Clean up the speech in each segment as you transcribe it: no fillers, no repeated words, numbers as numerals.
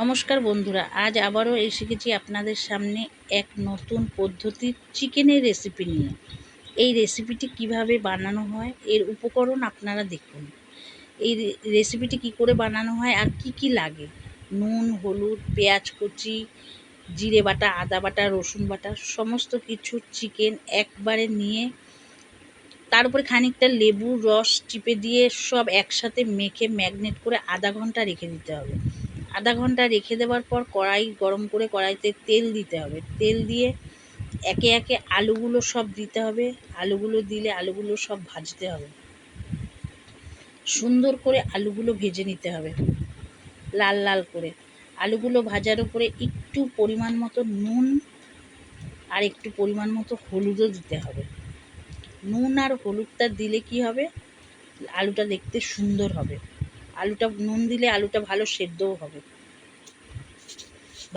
নমস্কার বন্ধুরা, আজ আবারও এসে গেছি আপনাদের সামনে এক নতুন পদ্ধতির চিকেনের রেসিপি নিয়ে। এই রেসিপিটি কিভাবে বানানো হয়, এর উপকরণ আপনারা দেখুন। এই রেসিপিটি কি করে বানানো হয় আর কি কি লাগে: নুন, হলুদ, পেঁয়াজ কুচি, জিরে বাটা, আদা বাটা, রসুন বাটা, সমস্ত কিছু চিকেন একবারে নিয়ে তার উপরে খানিকটা লেবুর রস চিপে দিয়ে সব একসাথে মেখে ম্যাগনেট করে আধা ঘন্টা রেখে দিতে হবে। আধা ঘন্টা রেখে দেওয়ার পর কড়াই গরম করে কড়াইতে তেল দিতে হবে। তেল দিয়ে একে একে আলুগুলো সব দিতে হবে। আলুগুলো দিলে আলুগুলো সব ভাজতে হবে। সুন্দর করে আলুগুলো ভেজে নিতে হবে, লাল লাল করে। আলুগুলো ভাজার উপরে একটু পরিমাণ মতো নুন আর একটু পরিমাণ মতো হলুদও দিতে হবে। নুন আর হলুদটা দিলে কি হবে, আলুটা দেখতে সুন্দর হবে। নুন দিলে আলুটা ভালো সেদ্ধও হবে।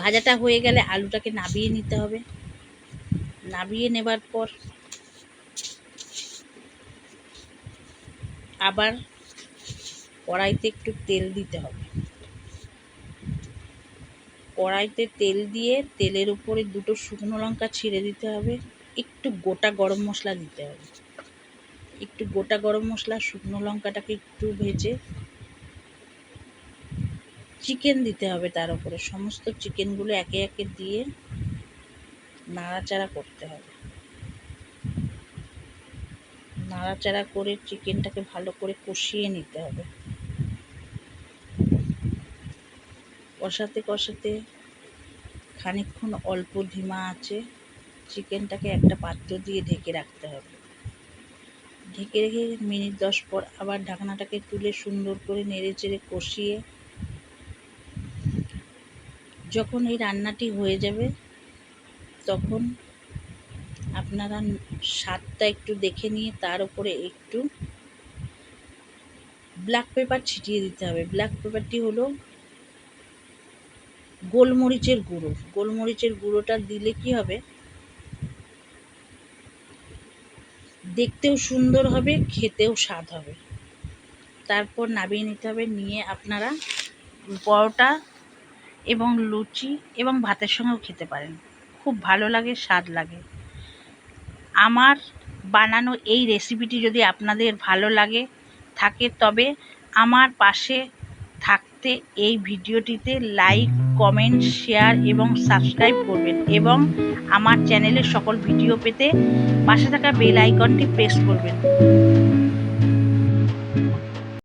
ভাজাটা হয়ে গেলে আলুটাকে নাবিয়ে নিতে হবে। নাবিয়ে নেবার পর আবার কড়াইতে একটু তেল দিতে হবে। কড়াইতে তেল দিয়ে তেলের উপরে দুটো শুকনো লঙ্কা ছিঁড়ে দিতে হবে। একটু গোটা গরম মশলা দিতে হবে। একটু গোটা গরম মশলা, শুকনো লঙ্কাটাকে একটু ভেজে চিকেন দিতে হবে। তার উপরে সমস্ত চিকেনগুলো একে একে দিয়ে নাড়াচাড়া করতে হবে। নাড়াচাড়া করে চিকেনটাকে ভালো করে কষিয়ে নিতে হবে। কষাতে কষাতে খানিকক্ষণ অল্প ধিমা আছে চিকেনটাকে একটা পাত্র দিয়ে ঢেকে রাখতে হবে। ঢেকে রেখে মিনিট 10 পর আবার ঢাকনাটাকে তুলে সুন্দর করে নেড়ে চেড়ে কষিয়ে যখন এই রান্নাটি হয়ে যাবে তখন আপনারা স্বাদটা একটু দেখে নিয়ে তার উপরে একটু ব্ল্যাক পেপার ছিটিয়ে দিতে হবে। ব্ল্যাক পেপারটি হলো গোলমরিচের গুঁড়ো। গোলমরিচের গুঁড়োটা দিলে কি হবে, দেখতেও সুন্দর হবে, খেতেও স্বাদ হবে। তারপর নামিয়ে নিতে হবে। নিয়ে আপনারা পরোটা এবং লুচি এবং ভাতের সঙ্গেও খেতে পারেন। খুব ভালো লাগে, স্বাদ লাগে। আমার বানানো এই রেসিপিটি যদি আপনাদের ভালো থাকে তবে আমার পাশে থাকতে এই ভিডিওটিতে লাইক, কমেন্ট, শেয়ার এবং সাবস্ক্রাইব করবেন এবং আমার চ্যানেলের সকল ভিডিও পেতে পাশে থাকা বেল আইকনটি প্রেস করবেন।